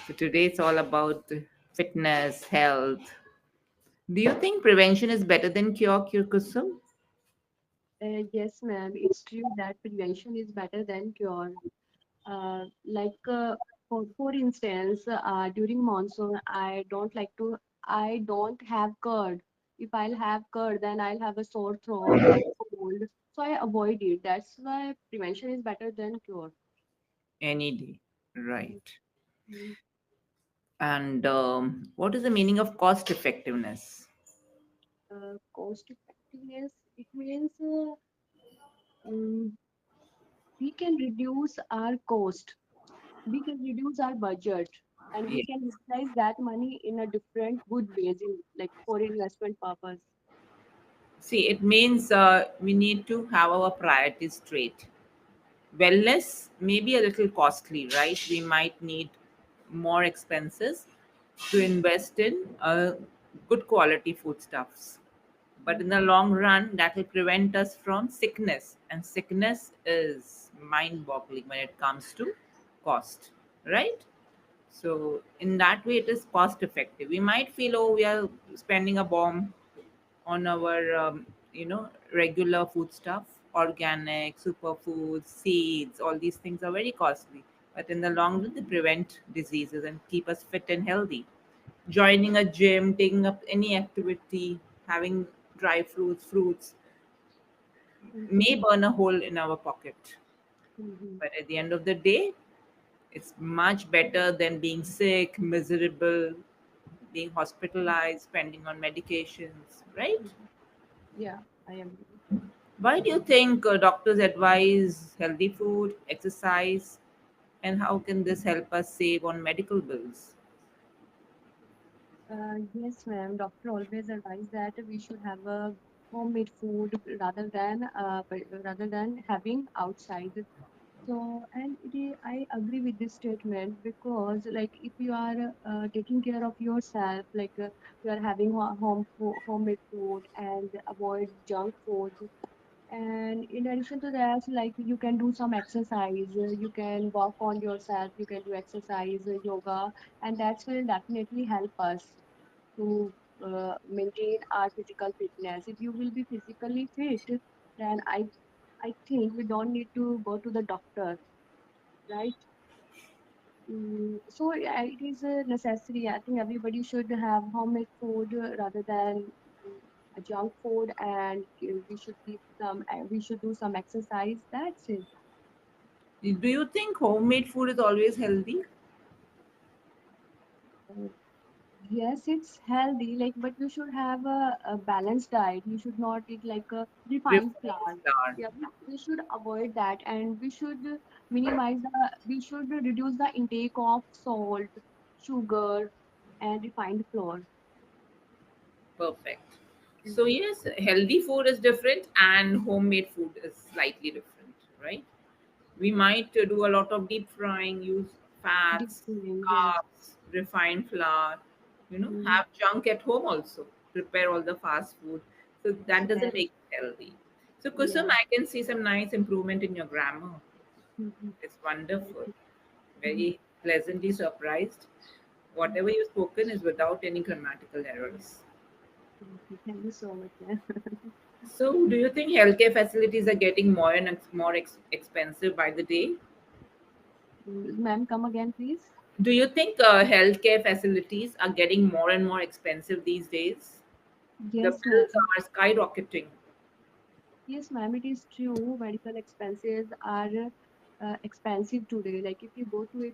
So today it's all about fitness, health. Do you think prevention is better than cure, Kusum? Yes, ma'am. It's true that prevention is better than cure. Like for instance, during monsoon, I don't have curd. If I'll have curd, then I'll have a sore throat or cold. So I avoid it. That's why prevention is better than cure. Any day. Mhm. Right. Mhm. And what is the meaning of cost effectiveness? Cost effectiveness, it means um, we can reduce our cost, we can reduce our budget, and we Yeah. can utilize that money in a different good ways, in like for investment purpose. See, it means we need to have our priorities straight. Wellness may be a little costly, right? We might need more expenses to invest in good quality foodstuffs. But in the Mhm. long run, that will prevent us from sickness. And sickness is mind boggling when it comes to cost, right? So, in that way, it is cost effective. We might feel, oh, we are spending a bomb on our regular food stuff, organic superfoods, seeds, all these things are very costly, but in the long run they prevent diseases and keep us fit and healthy. Joining a gym, taking up any activity, having dry fruits Mhm. may burn a hole in our pocket, Mhm. but at the end of the day it's much better than being sick, miserable, being hospitalized, spending on medications, right? Mhm. Yeah, I agree. Why do you think doctors advise healthy food, exercise, and how can this help us save on medical bills? Yes, ma'am. Doctor always advise that we should have a homemade food rather than having outside. So, and I agree with this statement because, like, if you are taking care of yourself, like you are having homemade food and avoid junk food. And in addition to that, like you can do some exercise, you can walk on yourself, you can do exercise, yoga, and that will definitely help us to maintain our physical fitness. If you will be physically fit, then I think we don't need to go to the doctor, right? So yeah, it is necessary. I think everybody should have homemade food rather than a junk food, and we should do some exercise. That's it. Do you think homemade food is always healthy? Uh, Yes, it's healthy, like, but you should have a balanced diet. You should not eat like a refined Refined flour. flour. Yeah, we should avoid that, and we should reduce the intake of salt, sugar, and refined flour. Perfect. So yes, healthy food is different and homemade food is slightly different, right? We might do a lot of deep frying, use fats, Different, yes. carbs, refined flour, Mhm. have junk at home also, prepare all the fast food. So that doesn't Yes, make it healthy. So Kusum, yeah. I can see some nice improvement in your grammar. Mhm. It's Thank wonderful. you. Mhm. Very pleasantly surprised. Whatever you've spoken is without any grammatical errors. Thank you so much, ma'am. So, do you think healthcare facilities are getting more and more expensive by the day? Ma'am, come again, please. Do you think healthcare facilities are getting more and more expensive these days? The Yes, bills ma'am. are skyrocketing. Yes, ma'am, it is true. Medical expenses are expensive today. Like if you go to a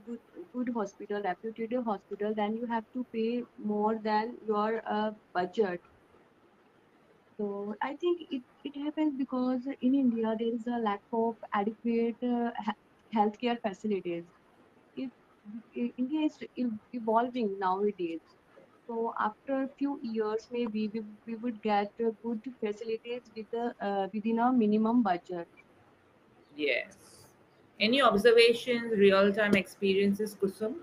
good hospital, reputed hospital, then you have to pay more than your budget. So I think it happens because in India there is a lack of adequate healthcare facilities. If India is evolving nowadays, so after a few years, maybe we would get good facilities within a minimum budget. Yes. Any observations, real time experiences, Kusum?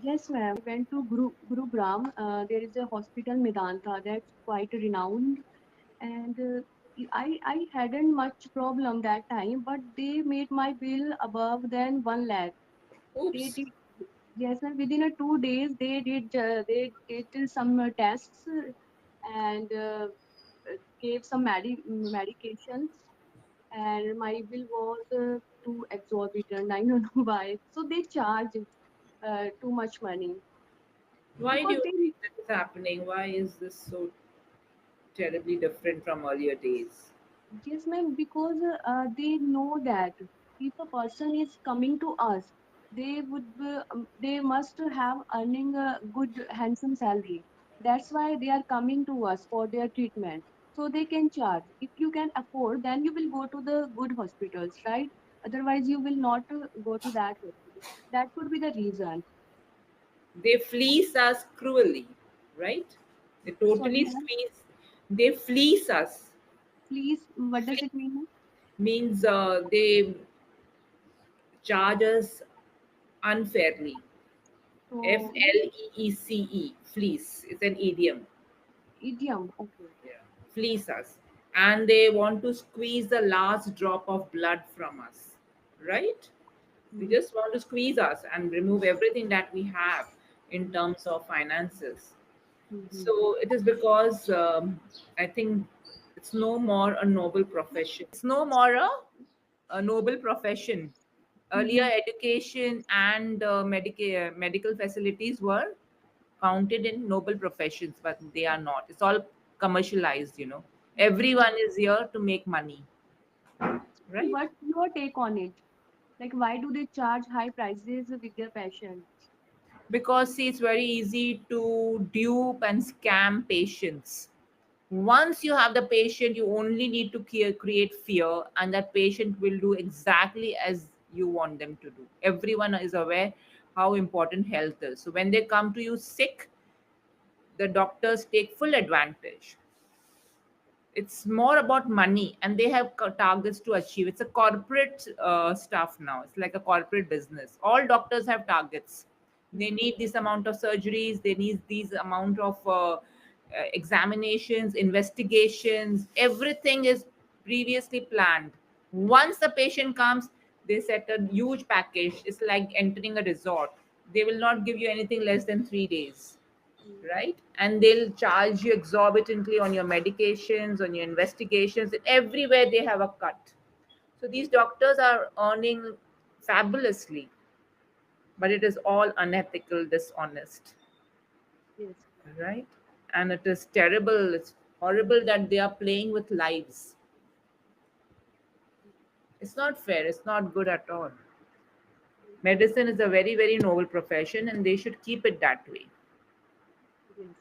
Yes, ma'am. I went to Gurugram. There is a hospital Medanta that's quite renowned, and I hadn't much problem that time, but they made my bill above than 1 lakh. They Oops. did. Yes, ma'am. Within a 2 days, they did some tests and gave some medications, and my bill was too exorbitant. I don't know why. So they charge too much money Why do because you they. think that is happening? Why is this so terribly different from earlier days? Yes, ma'am, because they know that if a person is coming to us, they must have earning a good, handsome salary. That's why they are coming to us for their treatment. So they can charge. If you can afford, then you will go to the good hospitals, right? Otherwise, you will not go to that hospital. That could be the reason. They fleece us cruelly, right? They Sorry, totally ma'am. squeeze. They fleece us. Please, what does Fleece it mean, ma'am? means they charge us unfairly. F So, L E E C E, fleece. It's an idiom. idiom. Okay. Yeah. Fleece us. And they want to squeeze the last drop of blood from us, right? They Hmm. just want to squeeze us and remove everything that we have in terms of finances. Hmm. So it is because I think it's no more a noble profession. It's no more a noble profession. Earlier, Hmm. education and medical facilities were counted in noble professions, but they are not. It's all commercialized. Hmm. Everyone is here to make money, right? What's your take on it? Like, why do they charge high prices with their patients? Because see, it's very easy to dupe and scam patients. Once you have the patient, you only need to create fear, and that patient will do exactly as you want them to do. Everyone is aware how important health is. So when they come to you sick, the doctors take full advantage. It's more about money, and they have targets to achieve. It's a corporate stuff now. It's like a corporate business. All doctors have targets. They Hmm. need this amount of surgeries, they need these amount of examinations, investigations. Everything is previously planned. Once the patient comes, they set a huge package. It's like entering a resort. They will not give you anything less than 3 days, Hmm. right? And they'll charge you exorbitantly on your medications, on your investigations. Everywhere they have a cut. So these doctors are earning fabulously, but it is all unethical, dishonest, Yes. right? And it is terrible. It's horrible that they are playing with lives. It's not fair. It's not good at all. Medicine is a very, very noble profession, and they should keep it that way. Yes.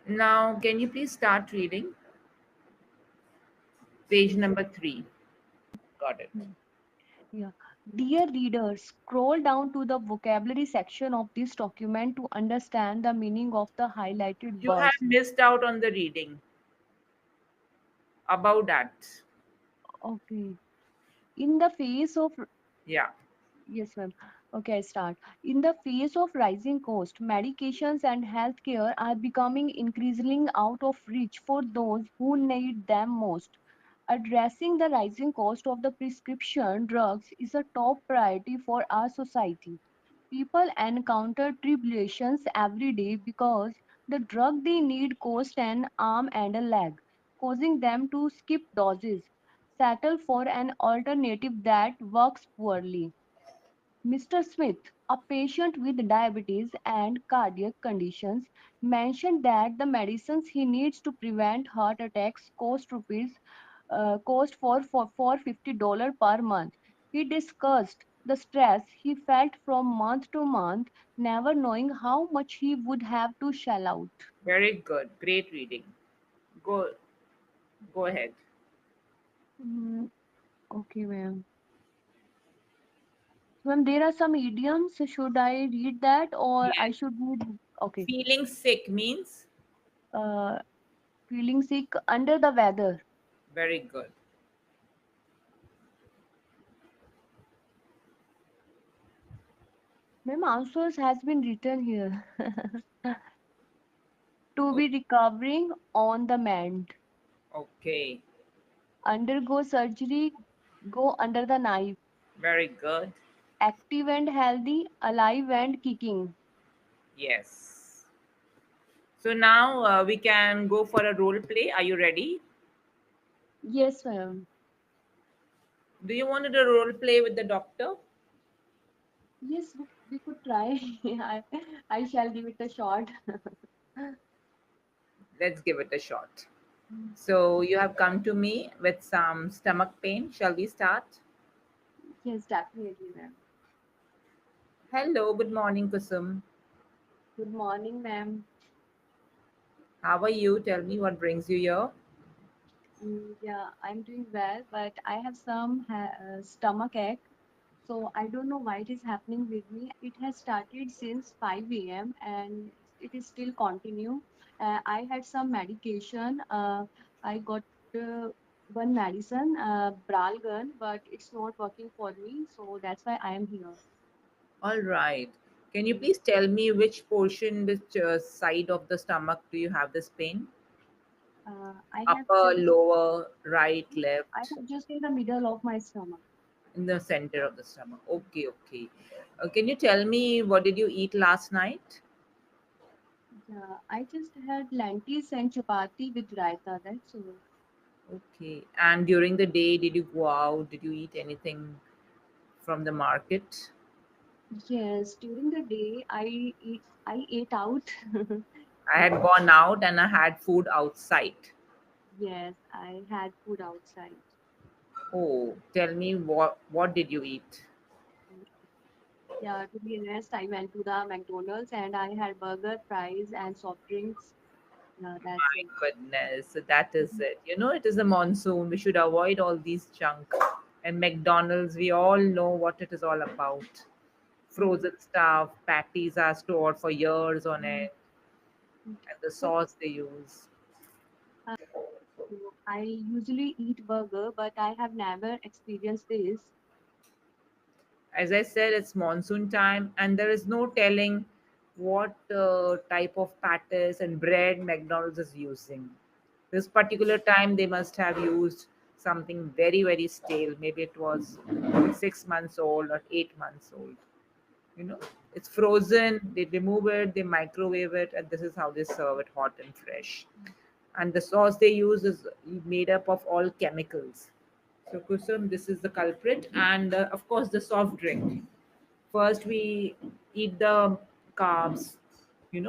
Now, can you please start reading page Yes. number 3? Got it. Hmm. Yeah. Dear readers, scroll down to the vocabulary section of this document to understand the meaning of the highlighted You have words. missed out on the reading about that. Okay. In the face of Yeah, Yes, ma'am. Okay, I start. In the face of rising cost, medications and healthcare are becoming increasingly out of reach for those who need them most. Addressing the rising cost of the prescription drugs is a top priority for our society. People encounter tribulations every day because the drug they need cost an arm and a leg, causing them to skip doses, settle for an alternative that works poorly. Mr. Smith, a patient with diabetes and cardiac conditions, mentioned that the medicines he needs to prevent heart attacks cost for $450 per month. He discussed the stress he felt from month to month, never knowing how much he would have to shell out. very good. Great reading. Go go ahead. Mm, okay, ma'am. Ma'am, there are some idioms. Should I read that or I Yes. should read? Okay. Feeling sick means Uh, Feeling sick under the weather. very good. Ma'am, answers has been written here. To O- be recovering on the mend. Okay. Undergo surgery, go under the knife. Very good. active and healthy, alive and kicking. Yes. So now we can go for a role play. Are you ready? Yes, ma'am. Do you want to do a role play with the doctor? Yes, we could try. I, I shall give it a shot. Let's give it a shot. So you have come to me with some stomach pain. Shall we start? Yes, definitely, ma'am. Hello, good morning, Kusum. Good morning, ma'am. How are you? Tell me what brings you here. Yeah, I'm doing well, but I have some stomach ache. So I don't know why it is happening with me. It has started since 5 a.m. and it is still continue. I had some medication. I got one medicine, Bralgan, but it's not working for me. So that's why I am here. All right. Can you Mm. please tell me which portion, which side of the stomach do you have this pain? I have Upper, just lower, right, I left, have just in the middle of my stomach. in the center of the stomach. Okay, okay. Can you tell me what did you eat last night? Yeah, I just had lentils and chapati with raita. That's all. Okay. And during the day, did you go out? Did you eat anything from the market? Yes, during the day I ate out. I had gone out and I had food outside. Yes, I had food outside. Oh, tell me what did you eat? Mm, yeah, to be honest, I went to the McDonald's and I had burger, fries, and soft drinks. Yeah, that's My it. goodness, so that is Mhm, it. You know, it is a monsoon. We should avoid all these junk. And McDonald's, we all know what it is all about. mhm, Frozen stuff, patties are stored for years on mhm, it, mhm. and the But sauce they use. uh, I usually eat burger, but I have never experienced this. As I said, it's monsoon time, and there is no telling what type of patties and bread McDonald's is using. This particular time, they must have used something very, very stale. Maybe it was 6 months old or 8 months old. You know, it's frozen. They remove it, they microwave it, and this is how they serve it hot and fresh. And the sauce they use is made up of all chemicals. So, Kusum, this is the culprit, and of course, the soft drink. First, we eat the carbs,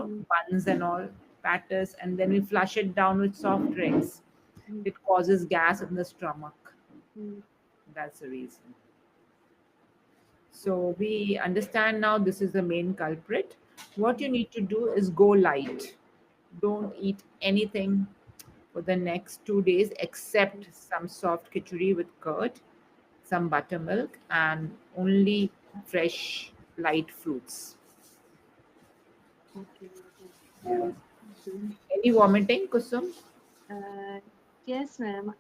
Mm, buns and all, batters, and then we flush it down with soft drinks. mm, It causes gas in the stomach. mm. That's the reason. So Okay, we understand now this is the main culprit. What you mm, need to do is go light. Don't eat anything for the next 2 days mm. except some soft khichdi with curd, some buttermilk, and only fresh light fruits. Okay, okay. Yeah. Mhm. Any vomiting, Kusum? Uh, yes, ma'am.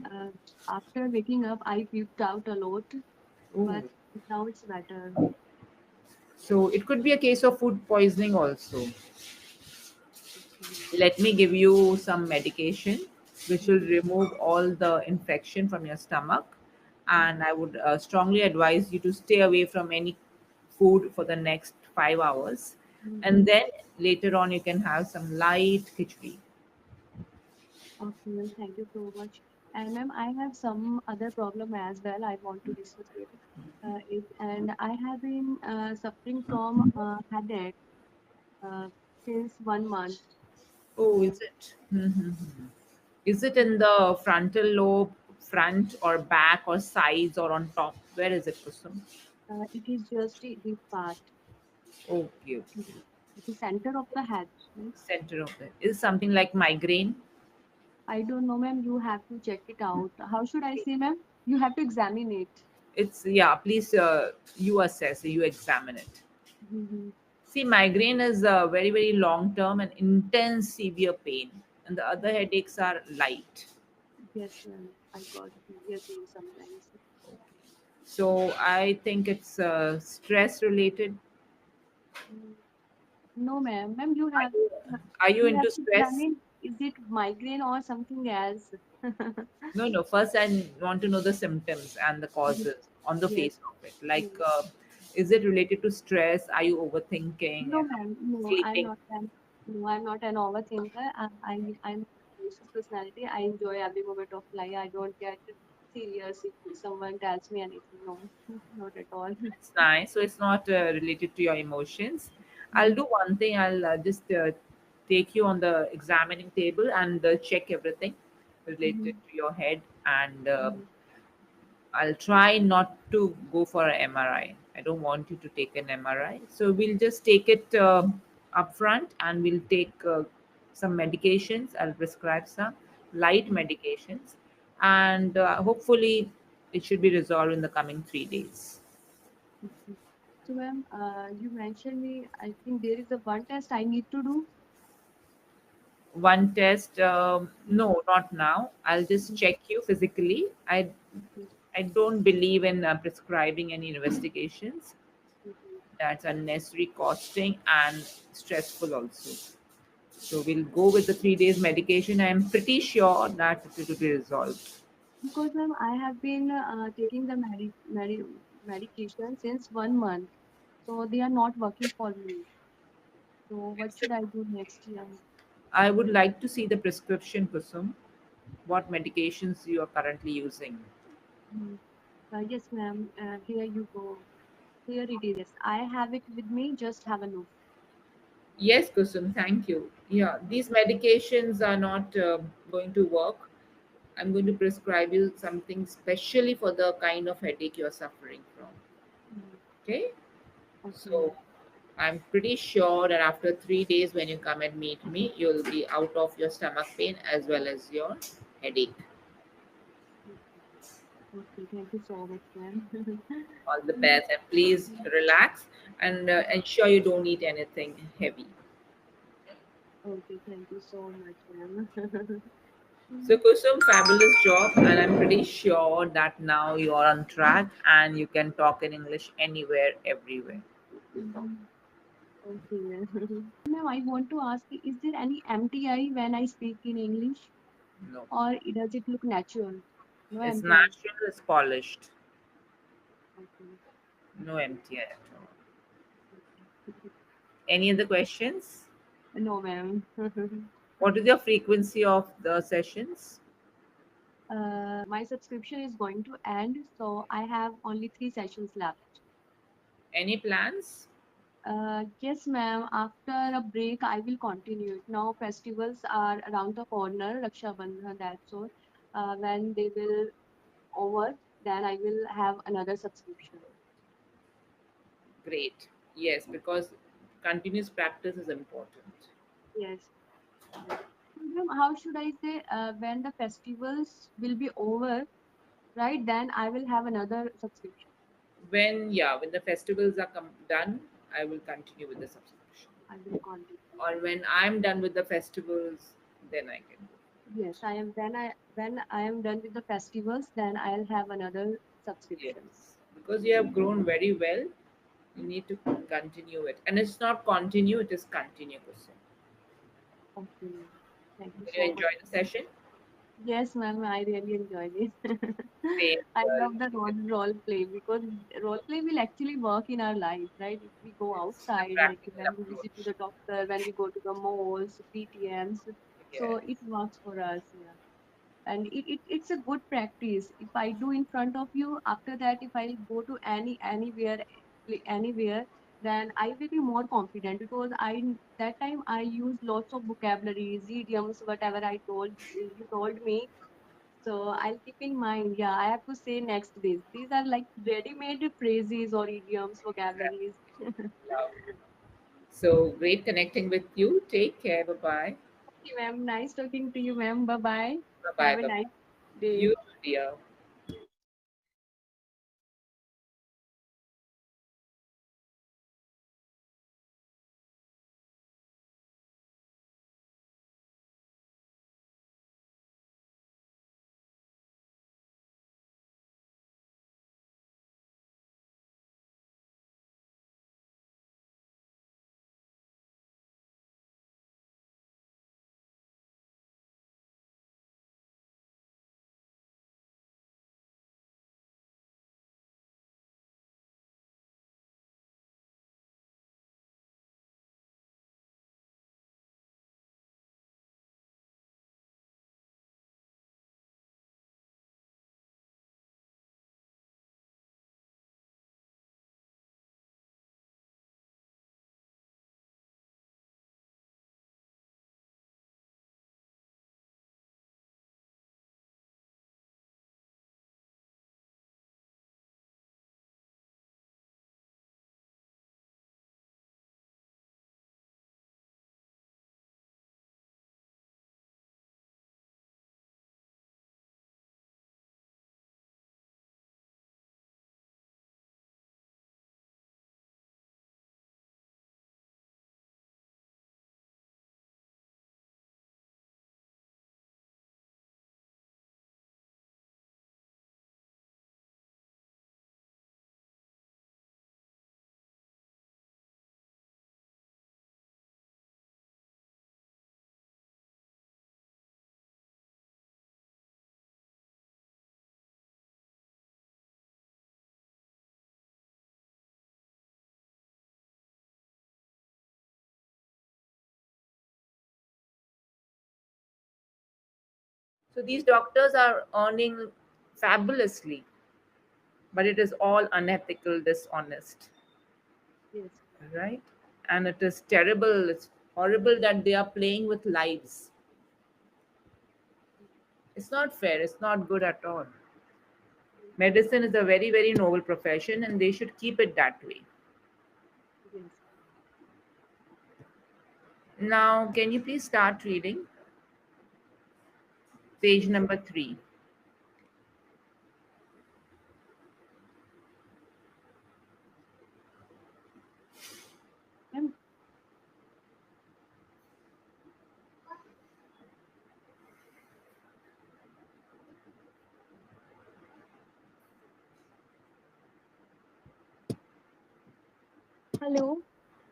Uh, After waking up, I puked out a lot, but Oh, now it's better. so it could be a case of food poisoning also. Okay. Let me give you some medication which will Mm, remove all the infection from your stomach. mm, And I would strongly advise you to stay away from any food for the next 5 hours. mm. And then later on, you can have some light khichdi. Okay, ma'am. Thank you so much. And ma'am, I have some other problem as well. I want to discuss it. And I have been suffering from headache since 1 month. Oh, So is it? Is it in the frontal lobe, front or back or sides or on top? Where is it, Kusum? it is just this part, Okay, okay. the center of the head. Right? Center of it. Is something like migraine? I don't know, ma'am. You have to check it out. How should I say, ma'am? You have to examine it. It's, yeah, please, you assess, you examine it. Mhm. See, migraine is very, very long term and intense, severe pain, and the other headaches are light. Yes, ma'am. I got severe pain sometimes. So I think it's stress related. Mm, no, ma'am. Ma'am, Are you, are you you have into to stress? examine. Is it migraine or something else? No, no. First, I want to know the symptoms and the causes. on the Yes. face of it. Like, Yes. is it related to stress? Are you overthinking No, and ma'am. No, I'm sleeping? not an no, I'm not an overthinker. I'm a gracious personality. I enjoy every moment of life. I don't get serious if someone tells me anything. No, not at all. It's nice. So it's not related to your emotions. I'll Mhm, do one thing. I'll just take you on the examining table and check everything related mhm, to your head, and mhm, I'll try not to go for an MRI. I don't want you to take an MRI. So we'll just take it up front, and we'll take some medications. I'll prescribe some light mhm, medications, and hopefully it should be resolved in the coming 3 days. mhm. So, ma'am, you mentioned me. I think there is a one test I need to do. One test, Mhm, no, not now. I'll just mhm, check you physically. mhm, I don't believe in prescribing any investigations. mhm. That's unnecessary, costing, and stressful also. So we'll go with the 3 days medication. I'm pretty sure that it will be resolved. Because, ma'am, I have been taking the medication since 1 month, so they are not working for me. So, what should I do next year? I would like to see the prescription, Kusum. What medications you are currently using? Mhm. Yes, ma'am. Here you go. Here it is. Yes, I have it with me. Just have a look. Yes, Kusum, thank you. Yeah, these medications are not going to work. I'm going to prescribe you something specially for the kind of headache you're suffering from. Mhm. Okay? Okay, So ma'am. I'm pretty sure that after 3 days, when you come and meet me, you'll be out of your stomach pain as well as your headache. Okay, thank you so much, ma'am. All the best, and please relax and ensure you don't eat anything heavy. Okay, thank you so much, ma'am. So, Kusum, fabulous job, and I'm pretty sure that now you are on track and you can talk in English anywhere, everywhere. Mhm. Okay, ma'am. Ma'am, I want to ask, is there any MTI when I speak in English, No, or does it look natural? No it's MTI. natural, it's polished, Okay. no MTI at all. Okay. Any other questions? No, ma'am. What is your frequency of the sessions? My subscription is going to end, so I have only 3 sessions left. Any plans? Yes, ma'am. After a break, I will continue it. Now, festivals are around the corner, Raksha Bandhan, that's all. When they will over, then I will have another subscription. Great. Yes, because continuous practice is important. Yes. Yes. So, ma'am, how should I say, when the festivals will be over, right? Then I will have another subscription. When the festivals are done, I will continue with the subscription. I will continue. Or when I'm done with the festivals, then I can go. Yes, I am. When I am done with the festivals, then I'll have another subscription. Yes, because you have grown very well, you need to continue it. And it's not continue, it is continue. Kusum. Okay, ma'am. Thank you Did you so much. enjoy the session? Yes, ma'am, I really enjoyed it. Same I here. love the role play because role play will actually work in our life, right? If we go Yes, the outside, like practical when we visit to approach. the doctor, when we go to the malls, PTMs, so Yes, it works for us, yeah. And it's a good practice. If I do in front of you, after that, if I go to anywhere, then I will be more confident because I that time I use lots of vocabularies, idioms, whatever I told you told me, so I'll keep in mind, yeah, I have to say next this. These are like ready-made phrases or idioms, exactly. vocabularies. Love. So great connecting with you. Take care. Bye bye. Okay, ma'am. Nice talking to you, ma'am. Bye-bye. Bye bye. Have a Bye bye. nice day. You too, dear. So these doctors are earning fabulously, but it is all unethical, dishonest, Yes. right? And it is terrible. It's horrible that they are playing with lives. It's not fair. It's not good at all. Medicine is a very, very noble profession, and they should keep it that way. Yes. Now, can you please start reading page Yes. number 3? Ma'am, hello.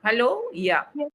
Hello? Yeah. Yes.